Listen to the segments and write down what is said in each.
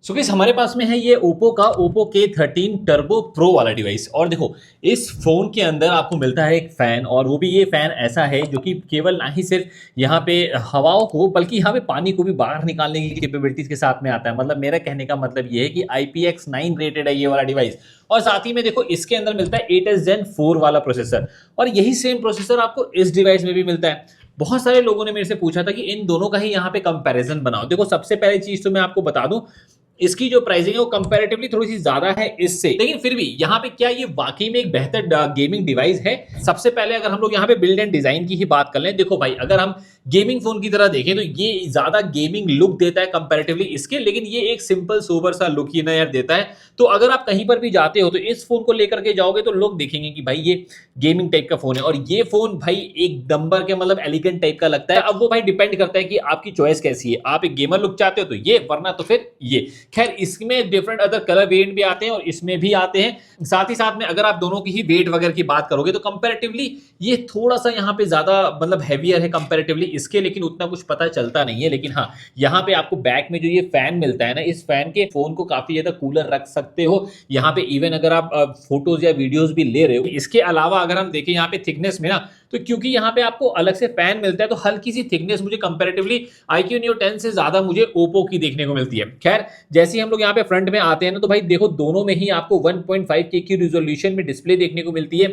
So guys हमारे पास में है ये Oppo का Oppo K13 Turbo Pro वाला डिवाइस। और देखो इस फोन के अंदर आपको मिलता है एक फैन, और वो भी ये फैन ऐसा है जो कि केवल ना ही सिर्फ यहाँ पे हवाओं को बल्कि यहाँ पे पानी को भी बाहर निकालने की कैपेबिलिटीज के साथ में आता है। मतलब मेरा कहने का मतलब ये है कि IPX9 रेटेड है ये वाला डिवाइस। और साथ ही में देखो इसके अंदर मिलता है 8s Gen 4 वाला प्रोसेसर, और यही सेम प्रोसेसर आपको इस डिवाइस में भी मिलता है। बहुत सारे लोगों ने मेरे से पूछा था कि इन दोनों का ही यहाँ पे कंपैरिजन बनाओ। देखो सबसे पहली चीज तो मैं आपको बता दूं, इसकी जो प्राइसिंग है वो कंपैरेटिवली थोड़ी सी ज्यादा है इससे, लेकिन फिर भी यहाँ पे क्या ये वाकई में एक बेहतर गेमिंग डिवाइस है। सबसे पहले अगर हम लोग यहाँ पे बिल्ड एंड डिजाइन की ही बात कर लें, देखो भाई अगर हम गेमिंग फोन की तरह देखें तो ये ज्यादा गेमिंग लुक देता है कंपैरेटिवली इसके, लेकिन ये एक सिंपल सोबर सा लुक ही ना यार देता है। तो अगर आप कहीं पर भी जाते हो तो इस फोन को लेकर के जाओगे तो लोग देखेंगे कि भाई ये गेमिंग टाइप का फोन है, और ये फोन भाई एक नंबर के मतलब एलिगेंट टाइप का लगता है। अब वो भाई डिपेंड करता है कि आपकी चॉइस कैसी है, आप एक गेमर लुक चाहते हो तो ये, वरना तो फिर ये। खैर इसमें डिफरेंट अदर कलर वेरिएंट भी आते हैं और इसमें भी आते हैं। साथ ही साथ में अगर आप दोनों की ही वेट वगैरह की बात करोगे तो कंपैरेटिवली ये थोड़ा सा यहाँ पे ज्यादा मतलब हैवियर है कंपैरेटिवली इसके, लेकिन उतना कुछ पता चलता नहीं है। लेकिन हाँ, यहाँ पे आपको बैक में जो ये फैन मिलता है ना, इस फैन के फोन को काफी ज्यादा कूलर रख सकते हो। यहाँ पे इवन अगर आप फोटोज या वीडियोज भी ले रहे हो। इसके अलावा अगर हम देखें यहाँ पे थिकनेस में ना, तो क्योंकि यहाँ पे आपको अलग से फैन मिलता है तो हल्की सी थिकनेस मुझे कंपैरेटिवली iQOO Neo 10 से ज्यादा मुझे Oppo की देखने को मिलती है। खैर जैसे ही हम लोग यहाँ पे फ्रंट में आते हैं ना, तो भाई देखो दोनों में ही आपको 1.5K की रिजोल्यूशन में डिस्प्ले देखने को मिलती है।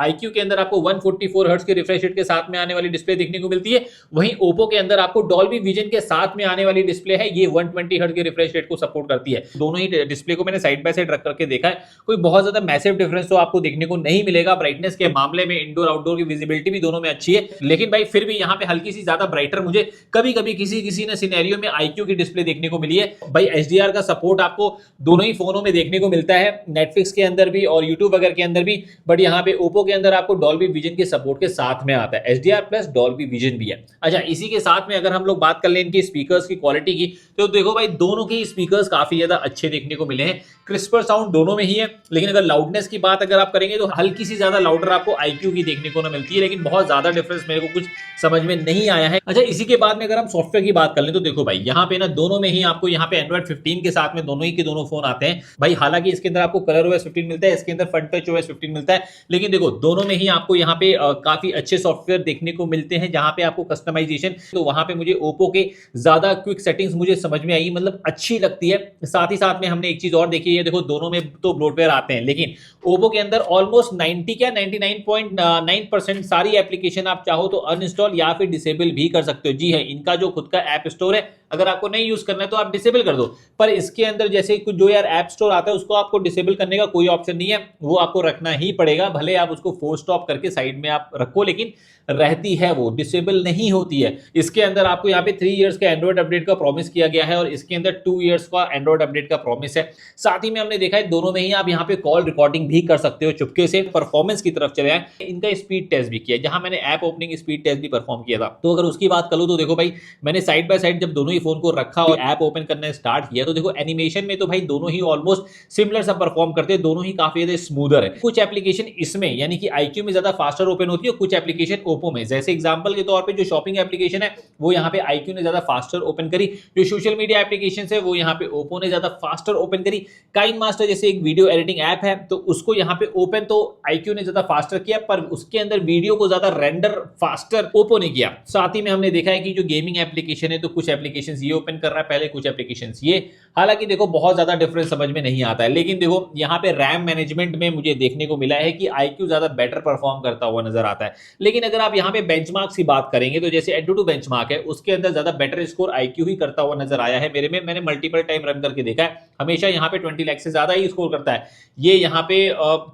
iQOO के अंदर आपको 144 हर्ट्ज के रिफ्रेश रेट के साथ में आने वाली डिस्प्ले देखने को मिलती है, वहीं Oppo के अंदर आपको डॉल्बी विजन के साथ में आने वाली डिस्प्ले है, ये 120 हर्ट्ज के रिफ्रेश रेट को सपोर्ट करती है। दोनों ही डिस्प्ले को मैंने साइड बाय साइड रख करके देखा है, कोई बहुत ज्यादा मैसिव डिफरेंस तो आपको देखने को नहीं मिलेगा। ब्राइटनेस के मामले में इंडोर आउटडोर की विजिबिलिटी भी दोनों में अच्छी है, लेकिन भाई फिर भी यहाँ पे हल्की सी ज्यादा ब्राइटर मुझे कभी कभी किसी ने सिनेरियो में iQOO की डिस्प्ले देखने को मिली है। भाई HDR का सपोर्ट आपको दोनों ही फोनों में देखने को मिलता है, नेटफ्लिक्स के अंदर भी और यूट्यूब वगैरह के अंदर भी। बट यहाँ पे Oppo के अंदर आपको डॉल्बी विजन के सपोर्ट के साथ में आता है, HDR प्लस डॉल्बी विजन भी है। अच्छा, इसी के साथ में अगर हम लोग बात कर लें इनकी स्पीकर्स की क्वालिटी की, तो देखो भाई दोनों के स्पीकर्स काफी ज्यादा अच्छे देखने को मिले हैं। क्रिस्पर साउंड दोनों में ही है, लेकिन अगर लाउडनेस की बात अगर आप करेंगे तो हल्की सी ज्यादा लाउडर आपको iQOO की देखने को ना मिलती है, लेकिन बहुत ज्यादा डिफरेंस मेरे को कुछ समझ में नहीं आया है। अच्छा, इसी के बाद में अगर हम सॉफ्टवेयर की बात कर लें तो देखो भाई यहाँ पे ना दोनों में ही आपको यहाँ पे एंड्रॉइड 15 के साथ में दोनों ही के दोनों फोन आते हैं भाई। हालांकि इसके अंदर आपको कलर OS 15 मिलता है, इसके अंदर फ्रंट टच OS 15 मिलता है, लेकिन देखो दोनों में ही आपको यहाँ पे काफी अच्छे सॉफ्टवेयर देखने को मिलते हैं जहां पे आपको कस्टमाइजेशन, तो वहां पे मुझे Oppo के ज्यादा क्विक सेटिंग्स मुझे समझ में आई, मतलब अच्छी लगती है। साथ ही साथ में हमने एक चीज और देखी है, देखो दोनों में तो ब्लोटवेयर आते हैं, लेकिन Oppo के अंदर ऑलमोस्ट 90 क्या 99.9% सारी एप्लीकेशन आप चाहो तो अनइंस्टॉल या फिर डिसेबल भी कर सकते हो। जी है, इनका जो खुद का ऐप स्टोर है, अगर आपको नहीं यूज करना है तो आप डिसेबल कर दो। पर इसके अंदर जैसे कुछ जो यार ऐप स्टोर आता है उसको आपको डिसेबल करने का कोई ऑप्शन नहीं है, वो आपको रखना ही पड़ेगा। भले आप उसको फोर्स स्टॉप करके साइड में आप रखो, लेकिन रहती है, वो डिसेबल नहीं होती है। इसके अंदर आपको यहाँ पे 3 इयर्स का एंड्रॉइड अपडेट का प्रॉमिस किया गया है, और इसके अंदर 2 इयर्स का एंड्रॉइड अपडेट का प्रॉमिस है। साथ ही में हमने देखा है दोनों में ही आप यहाँ पे कॉल रिकॉर्डिंग भी कर सकते हो चुपके से। परफॉर्मेंस की तरफ चले आए, इनका स्पीड टेस्ट भी किया, जहां मैंने ऐप ओपनिंग स्पीड टेस्ट भी परफॉर्म किया था। तो अगर उसकी बात करूं तो देखो भाई मैंने साइड बाय साइड जब दोनों ही फोन को रखा और ऐप ओपन करना स्टार्ट किया, तो देखो एनिमेशन में तो भाई दोनों ही ऑलमोस्ट सिमिलर सा परफॉर्म करते हैं, दोनों ही काफी ज्यादा स्मूदर है। कुछ एप्लीकेशन इसमें यानी कि iQOO में ज्यादा फास्टर ओपन होती है, और कुछ एप्लीकेशन Oppo में, जैसे एग्जांपल के तौर पे जो शॉपिंग एप्लीकेशन है वो यहाँ पे iQOO ने ज्यादा फास्टर ओपन करी, जो सोशल मीडिया एप्लीकेशन है वो यहाँ पे Oppo ने ज्यादा फास्टर ओपन करी। काइन मास्टर जैसे एक वीडियो एडिटिंग ऐप है, तो उसको यहाँ पे ओपन तो iQOO ने ज्यादा फास्टर किया, पर उसके अंदर वीडियो को ज्यादा रेंडर फास्टर Oppo ने किया। साथ ही में हमने देखा है कि जो गेमिंग एप्लीकेशन है तो कुछ एप्लीकेशन ये ओपन कर रहा है पहले, कुछ एप्लीकेशन ये। हालांकि देखो बहुत ज्यादा डिफरेंस समझ में नहीं आता है, लेकिन देखो यहाँ पे रैम मैनेजमेंट में मुझे देखने को मिला है कि iQOO ज्यादा बेटर परफॉर्म करता हुआ नजर आता है। लेकिन अगर आप यहाँ पे बेंचमार्क्स की बात करेंगे तो जैसे Antutu बेंचमार्क है, उसके अंदर ज्यादा बेटर स्कोर iQOO ही करता हुआ नजर आया है मेरे में। मैंने मल्टीपल टाइम रन करके देखा है, हमेशा यहाँ पे 20 लाख से ज्यादा ही स्कोर करता है, ये यहाँ पे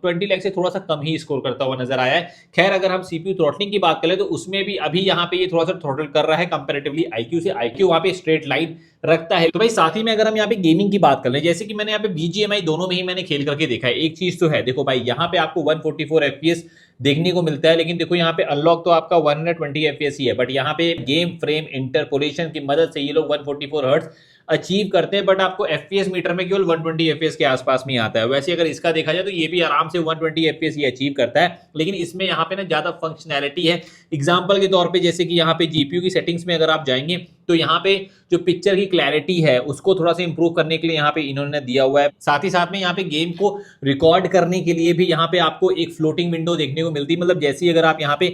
20 लाख से थोड़ा सा कम ही स्कोर करता हुआ नजर आया है। खैर अगर हम CPU थ्रॉटलिंग की बात करें तो उसमें भी अभी यहाँ पे ये थोड़ा सा थ्रॉटल कर रहा है कंपैरेटिवली iQOO से। iQOO वहाँ पे स्ट्रेट लाइन रखता है। तो भाई साथ ही में अगर हम यहाँ पे गेमिंग की बात कर लें, जैसे कि मैंने यहाँ पे BGMI दोनों में ही मैंने खेल करके देखा है, एक चीज तो है देखो भाई यहाँ पे आपको 144 FPS देखने को मिलता है, लेकिन देखो यहाँ पे अनलॉक तो आपका 120 FPS ही है, बट यहाँ पे गेम फ्रेम इंटरपोलेशन की मदद से ये लोग 144 हर्ट्ज अचीव करते हैं, बट आपको FPS मीटर में केवल 120 FPS के आसपास में आता है। वैसे अगर इसका देखा जाए तो ये भी आराम से 120 FPS ये अचीव करता है, लेकिन इसमें यहाँ पे ना ज्यादा फंक्शनैलिटी है। एग्जांपल के तौर पे जैसे कि यहाँ पे GPU की सेटिंग्स में अगर आप जाएंगे तो यहाँ पे जो पिक्चर की क्लैरिटी है उसको थोड़ा सा इंप्रूव करने के लिए यहाँ पे इन्होंने दिया हुआ है। साथ ही साथ में यहाँ पे गेम को रिकॉर्ड करने के लिए भी यहाँ पे आपको एक फ्लोटिंग विंडो देखने को मिलती है। मतलब जैसे ही अगर आप यहाँ पे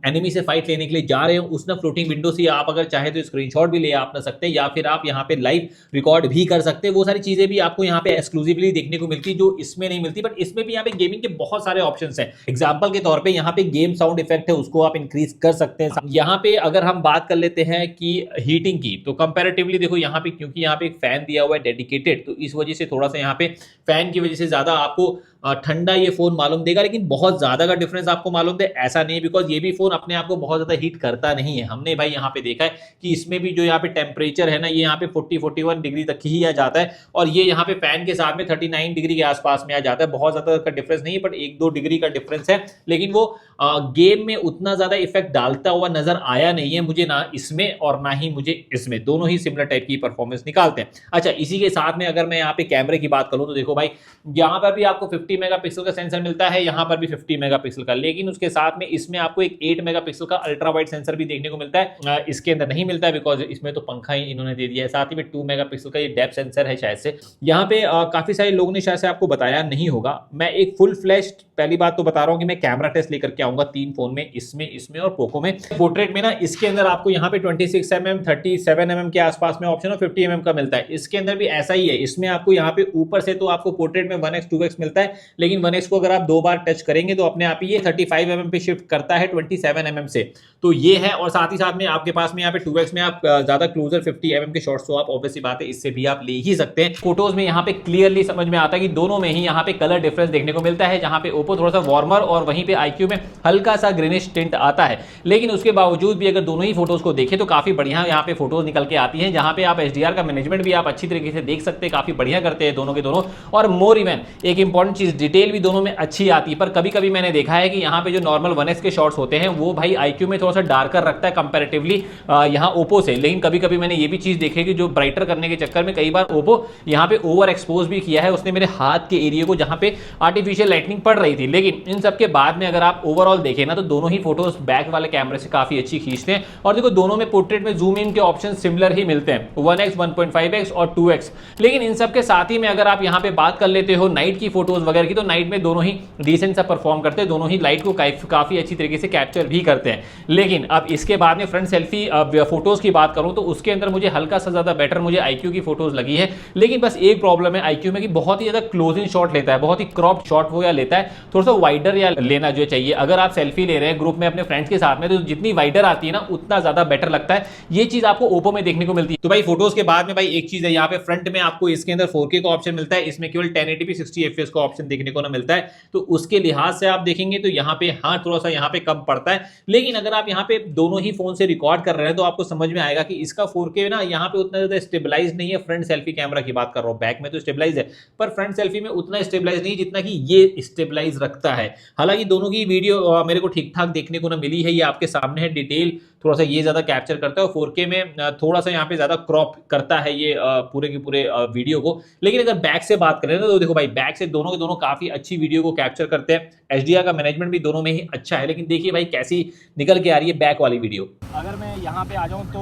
एनिमी से फाइट लेने के लिए जा रहे हो, उस ना फ्लोटिंग विंडो से आप अगर चाहे तो स्क्रीनशॉट भी ले आप ना सकते हैं, या फिर आप यहाँ पे लाइव रिकॉर्ड भी कर सकते हैं। वो सारी चीजें भी आपको यहाँ पे एक्सक्लूसिवली देखने को मिलती है जो इसमें नहीं मिलती। बट इसमें भी यहाँ पे गेमिंग के बहुत सारे ऑप्शन है। एग्जाम्पल के तौर पर यहाँ पे गेम साउंड इफेक्ट है, उसको आप इंक्रीज कर सकते हैं। यहाँ पे अगर हम बात कर लेते हैं कि हीटिंग की, तो कंपैरेटिवली देखो यहाँ पे, क्योंकि यहाँ पे एक फैन दिया हुआ है डेडिकेटेड, तो इस वजह से थोड़ा सा यहाँ पे फैन की वजह से ज्यादा आपको ठंडा ये फोन मालूम देगा। लेकिन बहुत ज्यादा का डिफरेंस आपको मालूम दे ऐसा नहीं, बिकॉज ये भी फोन अपने आप को बहुत ज्यादा हीट करता नहीं है। हमने भाई यहाँ पे देखा है कि इसमें भी जो यहाँ पे टेम्परेचर है ना, ये यहाँ पे 40-41 डिग्री तक ही आ जाता है, और ये यहाँ पे फैन के साथ में 39 डिग्री के आसपास में आ जाता है। बहुत ज्यादा का डिफरेंस नहीं है, बट 1-2 डिग्री का डिफरेंस है। लेकिन वो गेम में उतना ज्यादा इफेक्ट डालता हुआ नजर आया नहीं है मुझे, ना इसमें और ना ही मुझे इसमें। दोनों ही सिमिलर टाइप की परफॉर्मेंस निकालते हैं। अच्छा, इसी के साथ में अगर मैं यहाँ पे कैमरे की बात करूं तो देखो भाई, यहाँ पर भी आपको 50 मेगापिक्सल का सेंसर मिलता है, यहाँ पर भी 50 मेगापिक्सल का, लेकिन उसके साथ में इसमें आपको एक 8 मेगापिक्सल का अल्ट्रा वाइड सेंसर भी देखने को मिलता है। इसके अंदर नहीं मिलता है, बिकॉज इसमें तो पंखा ही इन्होंने दे दिया है। साथ ही में 2 मेगापिक्सल का ये डेप्थ सेंसर है शायद से। यहाँ पे काफी सारे लोगों ने शायद से आपको बताया नहीं होगा, मैं एक फुल फ्लैश, पहली बात तो बता रहा हूं कि मैं कैमरा टेस्ट लेकर के आऊंगा 3 फोन में, इसमें और पोको में। पोर्ट्रेट में ना इसके अंदर आपको यहाँ पे 26 mm 37 mm के आसपास में ऑप्शन और 50 mm का मिलता है। इसके अंदर भी ऐसा ही है, इसमें आपको यहाँ पे ऊपर से तो आपको पोर्ट्रेट में 1x 2x मिलता है, लेकिन 1x को अगर आप 2 बार टच करेंगे तो अपने आप ही ये 35 mm पे शिफ्ट करता है 27 mm से, तो ये है। और साथ ही साथ में आपके पास में यहाँ पे 2x में आप ज्यादा क्लोजर 50 mm के शॉट्स तो आप ऑब्वियसली बात है इससे भी आप ले ही सकते हैं। फोटोज में यहाँ पे क्लियरली समझ में आता है कि दोनों में ही यहाँ पे कलर डिफरेंस देखने को मिलता है, जहां पे ओप्पो थोड़ा सा वार्मर और वहीं पे IQ में हल्का सा ग्रीनिश टिंट आता है। लेकिन उसके बावजूद भी अगर दोनों ही फोटोज को देखें तो काफी बढ़िया यहाँ पे फोटोज निकल के आती हैं, जहां पे आप HDR का मैनेजमेंट भी आप अच्छी तरीके से देख सकते हैं, काफी बढ़िया करते हैं दोनों के दोनों। और मोर इवन एक इंपॉर्टेंट चीज, डिटेल भी दोनों में अच्छी आती है। पर कभी कभी मैंने देखा है कि यहाँ पे जो नॉर्मल 1x के शॉट्स होते हैं वो भाई IQ में थोड़ा सा डार्कर रखता है कंपैरेटिवली यहाँ ओप्पो से। लेकिन कभी कभी मैंने ये भी चीज देखी कि जो ब्राइटर करने के चक्कर में कई बार ओप्पो यहाँ पे ओवर एक्सपोज भी किया है उसने मेरे हाथ के एरिया को, जहां पे आर्टिफिशियल लाइटनिंग पड़ रही थी। लेकिन इन सब के बाद में अगर आप ओवरऑल देखें ना, तो दोनों ही फोटोज बैक वाले कैमरे से काफी अच्छी खींचते हैं। और देखो दोनों में पोर्ट्रेट में जूम इन के ऑप्शन सिमिलर ही मिलते हैं, 1x 1.5x और 2x। लेकिन इन सब के साथ ही में अगर आप यहाँ पे बात कर लेते हो नाइट की फोटोज वगैरह की, तो नाइट में दोनों ही डिसेंट सा परफॉर्म करते हैं, दोनों ही लाइट को काफी अच्छी तरीके से कैप्चर भी करते हैं। लेकिन अब इसके बाद में फ्रंट सेल्फी फोटोज की बात करूं तो उसके अंदर मुझे हल्का सा ज्यादा बेटर मुझे IQ की फोटोज लगी है। लेकिन बस एक प्रॉब्लम है IQ में कि बहुत ही ज्यादा क्लोज इन शॉट लेता है, बहुत ही क्रॉप शॉट वो या लेता है, थोड़ा सा वाइडर या लेना जो चाहिए। अगर आप सेल्फी ले रहे हैं ग्रुप में अपने फ्रेंड्स के साथ में, तो जितनी वाइडर आती है ना उतना ज्यादा बेटर लगता है। ये चीज आपको ओप्पो में देखने को मिलती है। तो भाई फोटोज के बाद में भाई एक चीज है, यहाँ पे फ्रंट में आपको इसके अंदर 4K का ऑप्शन मिलता है, इसमें केवल 1080p 60 fps का ऑप्शन देखने को ना मिलता है। तो उसके लिहाज से आप देखेंगे तो यहाँ पे हाँ थोड़ा सा यहाँ पे कम पड़ता है। लेकिन अगर आप यहाँ पे दोनों ही फोन से रिकॉर्ड कर रहे हैं तो आपको समझ में आएगा कि इसका 4K ना यहाँ पे उतना ज्यादा स्टेबलाइज नहीं है। फ्रंट सेल्फी कैमरा की बात कर रहा हूँ, बैक में तो स्टेबलाइज है, पर फ्रंट सेल्फी में उतना स्टेबलाइज नहीं जितना कि ये स्टेबलाइज रखता है। हालांकि दोनों की वीडियो मेरे को ठीक ठाक देखने को ना मिली है, ये आपके सामने है। डिटेल थोड़ा सा ये ज्यादा कैप्चर करता है, 4K में थोड़ा सा यहाँ पे ज्यादा क्रॉप करता है ये पूरे के पूरे वीडियो को। लेकिन अगर बैक से बात करें ना, तो देखो भाई बैक से दोनों के दोनों काफी अच्छी वीडियो को कैप्चर करते हैं। HDR का मैनेजमेंट भी दोनों में ही अच्छा है। लेकिन देखिए भाई कैसी निकल के आ रही है बैक वाली वीडियो। अगर मैं यहाँ पे आ जाऊँ तो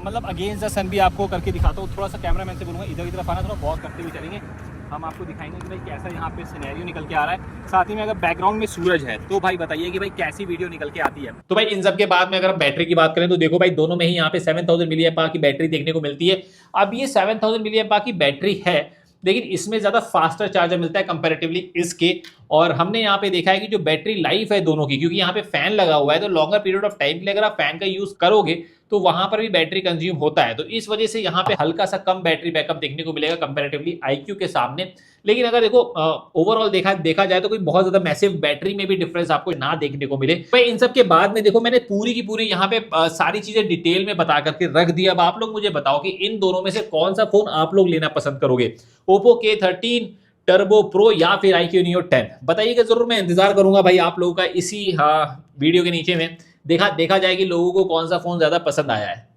मतलब अगेंस्ट द सन भी आपको करके दिखाता हूँ। थोड़ा सा कैमरामैन से बोलूँगा इधर की तरफ आना, थोड़ा वॉक करते हुए चलेंगे, हम आपको दिखाएंगे कि भाई कैसा यहाँ पे सिनेरियो निकल के आ रहा है। साथ ही में अगर बैकग्राउंड में सूरज है तो भाई बताइए कि भाई कैसी वीडियो निकल के आती है। तो भाई इन सब के बाद में अगर बैटरी की बात करें तो देखो भाई दोनों में ही यहाँ पे 7000 mAh की बैटरी देखने को मिलती है। अब ये 7000 mAh की बैटरी है, लेकिन इसमें ज्यादा फास्टर चार्जर मिलता है कंपैरेटिवली इसके। और हमने यहाँ पे देखा है कि जो बैटरी लाइफ है दोनों की, क्योंकि यहाँ पे फैन लगा हुआ है, तो लॉन्गर पीरियड ऑफ टाइम के लिए अगर आप फैन का यूज करोगे तो वहां पर भी बैटरी कंज्यूम होता है। तो इस वजह से यहाँ पे हल्का सा कम बैटरी बैकअप देखने को मिलेगा कंपैरेटिवली IQ के सामने। लेकिन अगर देखो ओवरऑल देखा जाए तो कोई बहुत ज्यादा मैसिव बैटरी में भी डिफरेंस आपको ना देखने को मिले। भाई इन सब के बाद में देखो मैंने पूरी की पूरी यहाँ पे सारी चीजें डिटेल में बता करके रख दी। अब आप लोग मुझे बताओ कि इन दोनों में से कौन सा फोन आप लोग लेना पसंद करोगे, ओप्पो K13 टर्बो प्रो या फिर IQ Neo 10? बताइएगा जरूर, मैं इंतजार करूंगा भाई आप लोगों का इसी वीडियो के नीचे में। देखा जाए कि लोगों को कौन सा फोन ज्यादा पसंद आया है।